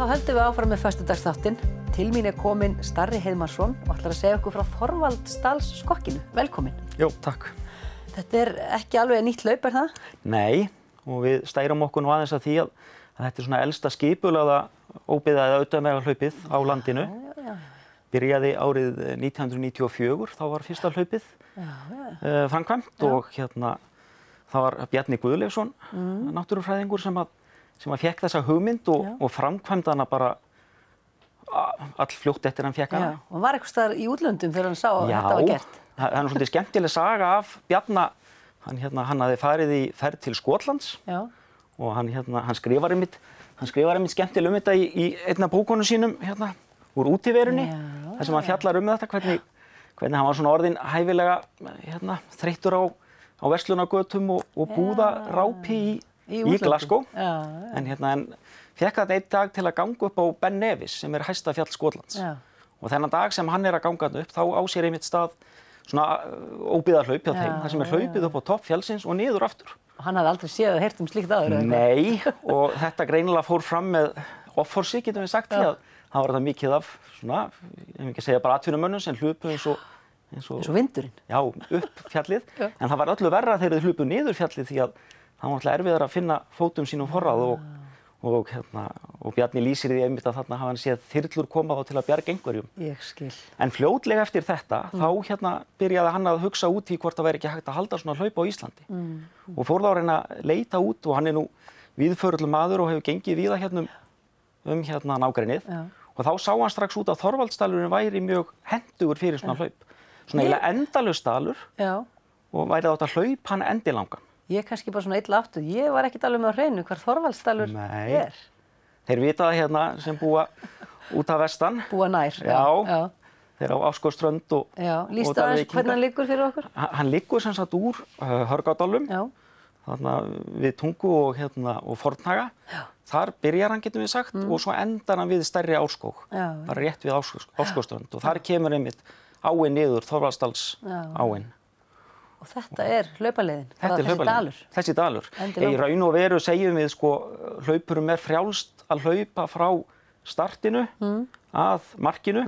höldum við áfram með föstudagsþáttinn. Til mín kominn Starri Heiðmarsson og ætlar að segja okkur frá Þorvaldsdalsskokkinu. Velkomin. Jó, takk. Þetta ekki alveg nýtt hlaup, það? Nei, og við stærum okkur nú aðeins að því að þetta svona elsta skipulagða óbyggða eða auðvitað hlaupið á landinu. Byrjaði árið 1994, þá var fyrsta hlaupið framkvæmt og það var Bjarni Guðleifsson, náttúrufræðingur sem að fékk þessa hugmynd og framkvæmdi hana bara allfljótt eftir hann fékk hana. Já, og var eitthvað staðar í útlöndum þegar hann sá að þetta var gert? Já, það er svolítið skemmtileg saga af Bjarna. Hann hafði farið í ferð til Skotlands og hann skrifar einmitt skemmtilega þetta í einna bókunum sínum úr útiverunni, þar sem hann fjallar þetta, hvernig hann var svona orðinn hæfilega þreyttur á verslunargötum og búðarápi í Glasgow. En fékk þetta einn dag til að ganga upp á Ben Nevis, sem hæsta fjall Skotlands. Og þennan dag sem hann að ganga upp, þá á sér einmitt stað svona óbyggðarhlaup hjá þeim, þar sem hlaupið upp á topp fjallsins og niður aftur. Og hann hafði aldrei séð eða heyrt slíkt áður? Nei, og þetta greinilega fór fram með offorsi, getum við sagt, því að það var þetta mikið af svona, ég vil ekki segja bara atvinnumönnum sem hlupu eins og vindurinn. Já, upp fjallið. En það var öllu verra þegar þau hlupu niður fjallið því að það var alltaf erfiðara að finna fótum sínum forrað og Bjarni lýsir því einmitt að þarna hafa hann séð þyrlur koma þá til að bjarga einhverjum. Ég skil. En fljótlega eftir þetta, þá byrjaði hann að hugsa út í hvort það væri ekki hægt að halda svona hlaup á Íslandi. Og fór þá að reyna að leita út og hann nú víðförulur maður og hefur gengið víða nágrennið. Og þá sá hann strax út að Þorvaldsdalurinn væri mjög hentugur fyrir svona hlaup. Svona eiginlega endalaus dalur og væri átt að hlaupa hann endilangan. Ég kannski bara svona illa áttuð. Ég var ekkert alveg með á hreinu hvar Þorvaldsdalur er. Þeir vita það sem búa út af vestan. Búa nær. Já. Þeir á Ásgórsströnd og lýstu aðeins hvernig hann liggur fyrir okkur? Hann liggur sem sagt úr Hörgárdalum. Þarna við Tungu og Fornhaga. Þar byrjar hann, getum við sagt, og svo endar hann við stærri Árskóg. Bara rétt við Ásgórsströnd. Og þar kemur einmitt áin niður, Þorvaldsdals áin. Og þetta hlaupaleiðin? Þetta hlaupaleiðin. Þessi dalur. Í raun og veru segjum við hlaupurum frjálst að hlaupa frá startinu að markinu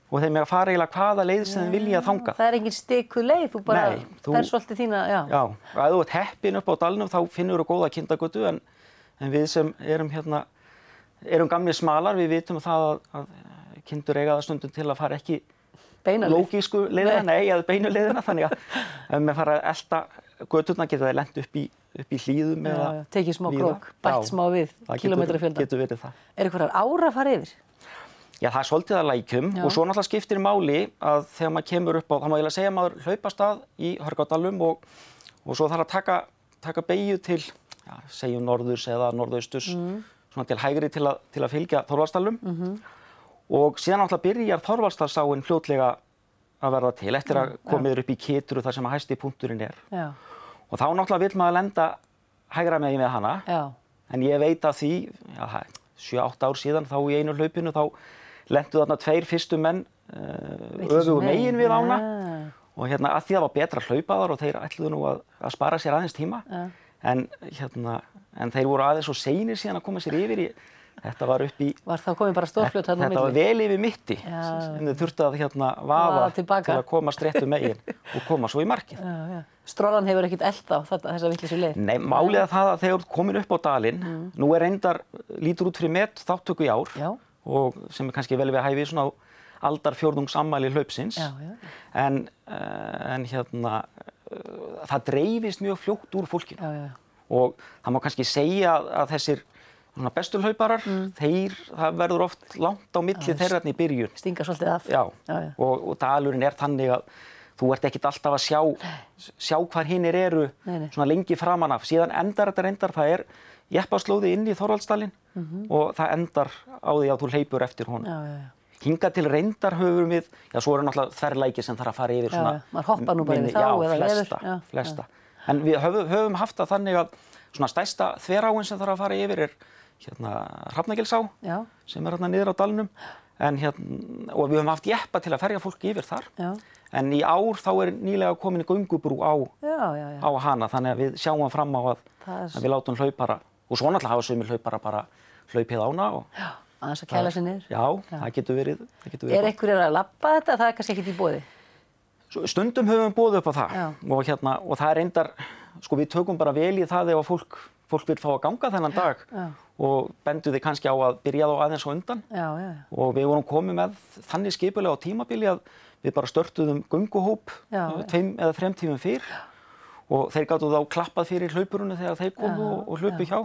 og þeim að fara eiginlega hvaða leið sem þeim vilja þangað. Það engin stikuð leið, þú bara fer svolítið þína, Já, og ef þú ert heppinn upp á dalnum þá finnur þú góða kindagötu en við sem erum gamlir smalar, við vitum það að kindur eiga það stundum til að fara ekki lógísku leiðina, eða beinu leiðina, þannig að ef maður fara að elta göturnar geta þeir lent upp í hlíðum eða tekið smá krók, bætt smá við kílómetrafjölda. Það getur verið það. Einhverjar ár að fara yfir? Já, það svolítið að lækjum og svo náttúrulega skiptir máli að þegar maður kemur upp á, þá má ég segja að maður hlaupastað í Hörgárdalum og svo þarf að taka beygju til, segjum norðurs eða norðausturs, svona til hægri til að fylgja Þorvaldsdalnum. Og síðan náttúrulega byrjar Þorvaldsdalsáin fljótlega að verða til eftir að komið upp í Kitru þar sem að hæsti punkturinn er. Og þá náttúrulega vill maður lenda hægra megin með hana. En ég veit að því, 7-8 ár síðan, þá í einu hlaupinu, þá lentu þarna 2 fyrstu menn öfugu megin við ána. Og að því það var betra hlaupaðar og þeir ætluðu nú að spara sér aðeins tíma. En þeir voru aðeins svo seinir síðan að koma sér yfir í. Þetta var upp í... Var þá komið bara stórfljót þarna á milli? Þetta var vel yfir mitti, sem þau þurftu að vaða til að koma réttu megin og koma svo í markið. Strollan hefur ekkert elt á þessa vitleysu leið? Nei, málið er það að þegar þú komin upp á dalinn, nú reyndar lítur út fyrir met þáttöku í ár, og sem kannski vel við hæfi svona aldarfjórðungsammæli hlaupsins, en það dreifist mjög fljótt úr fólkinu. Og það má kannski segja að þessir bestu hlauparar, það verður oft langt á milli þeirra í byrjun. Stinga svolítið af. Já, og dalurinn er þannig að þú ert ekkert alltaf að sjá hvar hinir eru svona lengi framan af. Síðan endar þetta reyndar, það jeppaslóði inn í Þorvaldsdalinn og það endar á því að þú hleypur eftir honum. Hingað til reyndar höfum við, svo eru náttúrulega þverlæki sem þarf að fara yfir svona. Maður hoppar nú bara yfir þá eða flesta. En við höfum haft það þannig að svona stærsta þveráin sem þarf að fara yfir Hrafnagilsá, sem þarna niður á dalnum, og við höfum haft jeppa til að ferja fólk yfir þar. En í ár þá nýlega komin í göngubrú á hana, þannig að við sjáum fram á að við látum hlaupara, og svo náttúrulega hafa sumir hlaupara bara hlaupið ána. Aðeins að kæla sig niður. Já, það getur verið. Einhverjir að labba þetta? Það kannski ekkert í boði? Stundum höfum við boðið upp á það og það reyndar, sko við tökum bara vel í það ef fólk vil fá að ganga þennan dag og bendu þið kannski á að byrja þá aðeins á undan. Og við vorum komið með þannig skipulega á tímabili að við bara störtuðum gönguhóp 2 eða 3 tímum fyrr og þeir gátu þá klappað fyrir hlaupurunum þegar þeir komu og hlupu hjá.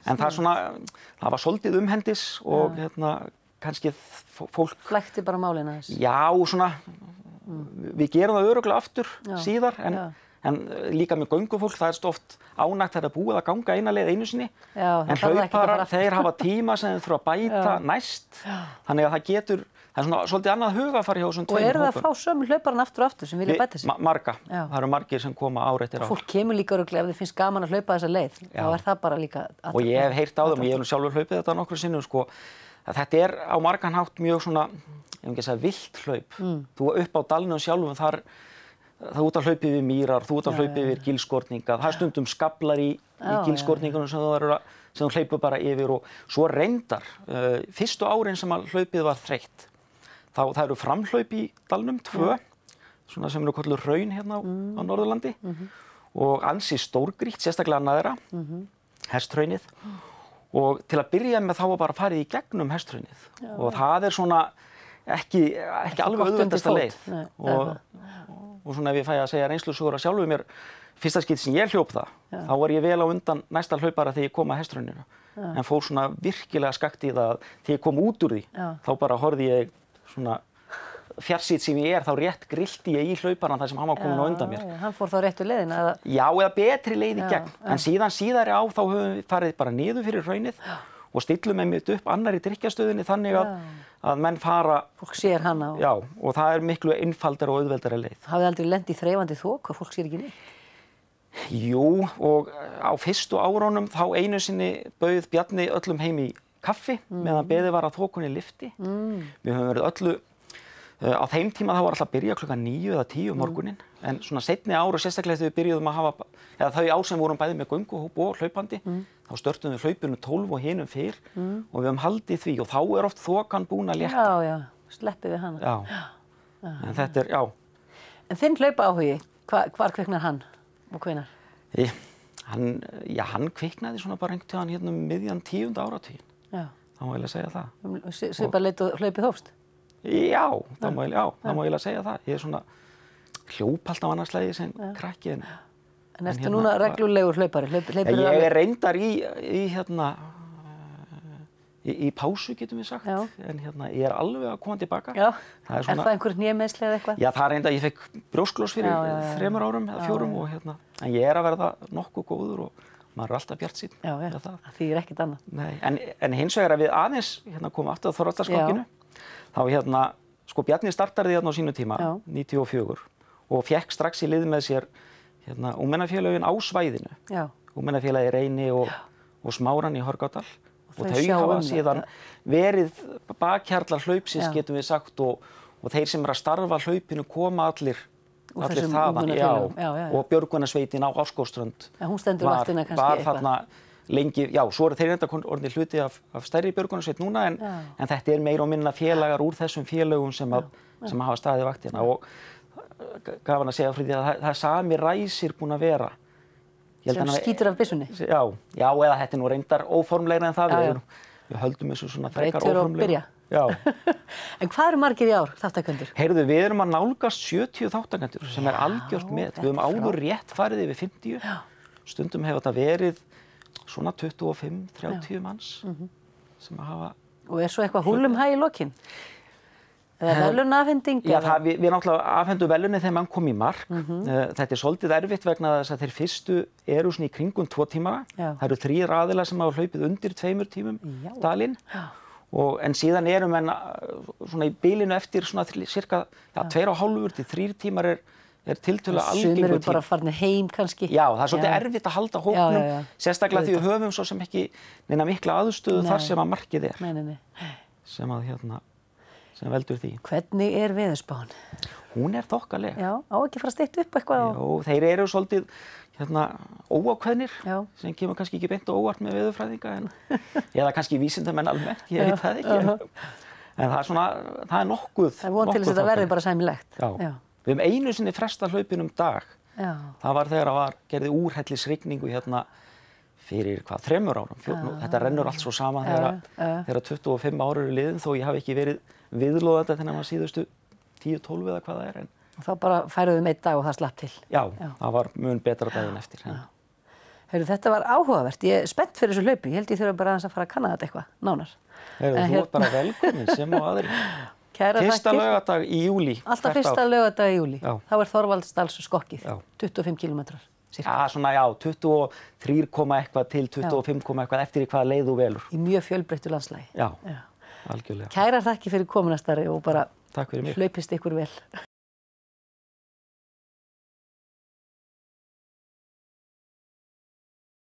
En það var svolítið umhendis og kannski fólk... Flækti bara málin aðeins. Já, svona, við gerum það örugglega aftur síðar, en líka með göngufólk, það er oft ánægt þegar það er búið að ganga eina leið einu sinni. En hlauparar, þeir hafa tíma sem þeir þurfa að bæta næst, þannig að það er svona svolítið annað hugafar hjá þessum 2 hópum. Og eru það að fá sömu hlauparana aftur og aftur sem vilja bæta sig? Marga. Það eru margir sem koma ár eftir ár. Fólk kemur líka örugglega ef þið finnst gaman að hlaupa þessa leið. Þá er það bara líka... Og ég hef heyrt á þeim og ég hef sjálfur hlaupið þetta nokkrum sinnum, sko. Þetta er á margan hátt mjög svona, ég vil ekki segja villt hlaup. Þú upp á dalnum sjálfum, það út að hlaupa yfir mýrar, þú út að hlaupa yfir gilskorninga. Það er stundum skaflar í gilskorningunum sem þú hleypur bara yfir og svo reyndar, fyrstu árin sem að hlaupið var þreytt. Það eru framhlaup í dalnum, 2, svona sem eru kölluð hraun hérna á Norðurlandi og ansi stórgrýtt, sérstaklega neðra, hesthraunið. Og til að byrja með þá var bara farið í gegnum hesthraunið og það er svona ekki alveg auðveldasta leið. Og svona ef ég fæ að segja reynslusögur að sjálfu mér, fyrsta skipti sem ég hljóp það, þá var ég vel á undan næsta hlaupara þegar ég kom að hesthrauninu. En fór svona virkilega skakt í það þegar ég kom út úr því, þá bara horfði ég svona fjarsýtt sem ég þá rétt grillti ég í hlauparann þar sem hann var komin á undan mér. Hann fór þá réttu leiðina? Já, eða betri leið í gegn. En síðari á þá höfum við farið bara niður fyrir hraunið og stillum einmitt upp annarri drykkjastöðinni þannig að menn fara... Fólk sér hana. Já, og það er miklu einfaldari og auðveldari leið. Hafið aldrei lent í þreifandi þoku og fólk sér ekki neitt? Jú, og á fyrstu árunum þá einu sinni bauð Bjarni öllum heim í kaffi meðan beðið var að þokunni lyfti. Við höfum verið öllu, á þeim tíma þá var alltaf að byrja klukkan 9 eða 10 morguninn, en svona seinni ár og sérstaklega þegar við byrjuðum að hafa, eða þau ár sem vorum bæði með gönguhóp og hlaupandi, þá störtum við hlaupinu 12 og hinum fyrr og við höfum haldið því og þá er oft þokan búin að létta. Já, sleppið við hana. Já, en þetta er, En þinn hlaupaáhugi, hvar kviknar hann og hvenær? Hann kviknaði svona bara einhvern tíðan hérna miðjan 10. áratuginn. Það má eiginlega segja það. Svipað leit og hlaupið hófst? Já, það má eiginlega segja það. Ég er svona hljóp alltaf annarslagi sem krakki. En ertu núna reglulegur hlaupari? Ég er reyndar í pásu, getum við sagt. En ég er alveg að koma tilbaka. Er það einhver hnémeiðsli eða eitthvað? Já, það er reyndar, ég fekk brjósklos fyrir 3 árum eða 4 og en ég er að verða nokkuð góður og maður er alltaf bjartsýnn. Það þýðir ekkert annað. Nei, en hins vegar að við aðeins komum aftur að Þorvaldsskokkinu, þá sko Bjarni startaði á sínu tíma, 94, og fekk strax í lið með sér ungmennafélögin á svæðinu. Ungmennafélagi Reyni og Smáran í Hörgárdal. Og þau hafa síðan verið bakhjarlar hlaupsins, getum við sagt, og þeir sem að starfa hlaupinu koma allir þaðan, og björgunarsveitin á Árskógsströnd hún stendur vaktina kannski var þarna lengi, svo eru þeir enda orðnir hluti af stærri björgunarsveit núna, en þetta er meira og minna félagar úr þessum félögum sem hafa staðið vaktina, og gaman að segja frá því að það er sami ræsir búin að vera. Sem skýtur af byssunni? Já, eða þetta er nú reyndar óformlegra en það, við höldum þessu svona frekar óformlegra. En hvað eru margir í ár, þátttakendur? Heyrðu, við erum að nálgast 70 þáttakendur sem er algjört met. Við höfum áður rétt farið yfir 50. Stundum hefur þetta verið svona 25-30 manns sem að hafa... Og er svo eitthvað húllumhæ í lokin? Eða verðlaunaafhending? Já, við náttúrulega afhendum verðlaunir þegar mann kom í mark. Þetta er svolítið erfitt vegna þess að þeir fyrstu eru svona í kringum 2 tímana. Það eru 3 aðilar sem hafa hlaupið undir 2 tímum dalinn. En síðan eru menn svona í bilinu eftir svona cirka 2,5 til 3 tímar er tiltölulega algengur tími. Sumir eru bara farnir heim kannski. Já, það er svolítið erfitt að halda hópnum, sérstaklega því við höfum svo sem ekki neina mikla aðstöðu þar sem að markið er. Nei. Sem að sem veldur því. Hvernig er veðurspáin? Hún er þokkaleg. Já, á ekki að fara að stytta upp eitthvað? Jó, þeir eru svolítið óákveðnir, Já. sem kemur kannski ekki beint óvart með veðurfræðinga, eða kannski vísindamenn almennt, ég veit það ekki. En það er nokkuð. Það er von til þess að þetta verði bara sæmilegt. Já. Við höfum einu sinni frestað hlaupinu dag. Já. Það var þegar gerði úrhellisrigningu fyrir 3 árum. Þetta rennur allt svo saman þegar 25 ár eru liðin, þó ég hafi ekki verið viðloðandi þegar maður síðustu 10-12 eða hvað það er. Og þá bara færuðum einn dag og það slapp til. Já, það var mun betra daginn eftir. Heyrðu, þetta var áhugavert. Ég er spennt fyrir þessu hlaupi. Ég held ég þurfa bara aðeins að fara að kanna þetta eitthvað nánar. Heyrðu, þú ert bara velkomin sem og aðrir. Fyrsta laugardag í júlí. Alltaf fyrsta laugardag í júlí. Já. Þá er Þorvaldsdals skokkið. 25 kilometrar. Já, 23, eitthvað til 25, eitthvað eftir í hvaða leið þú velur. Í mjög fjölbreyttu landslagi. Já, algjörlega. Kærar þakkir fyrir komuna, Starri, og bara Takk fyrir mig. hlaupist ykkur vel.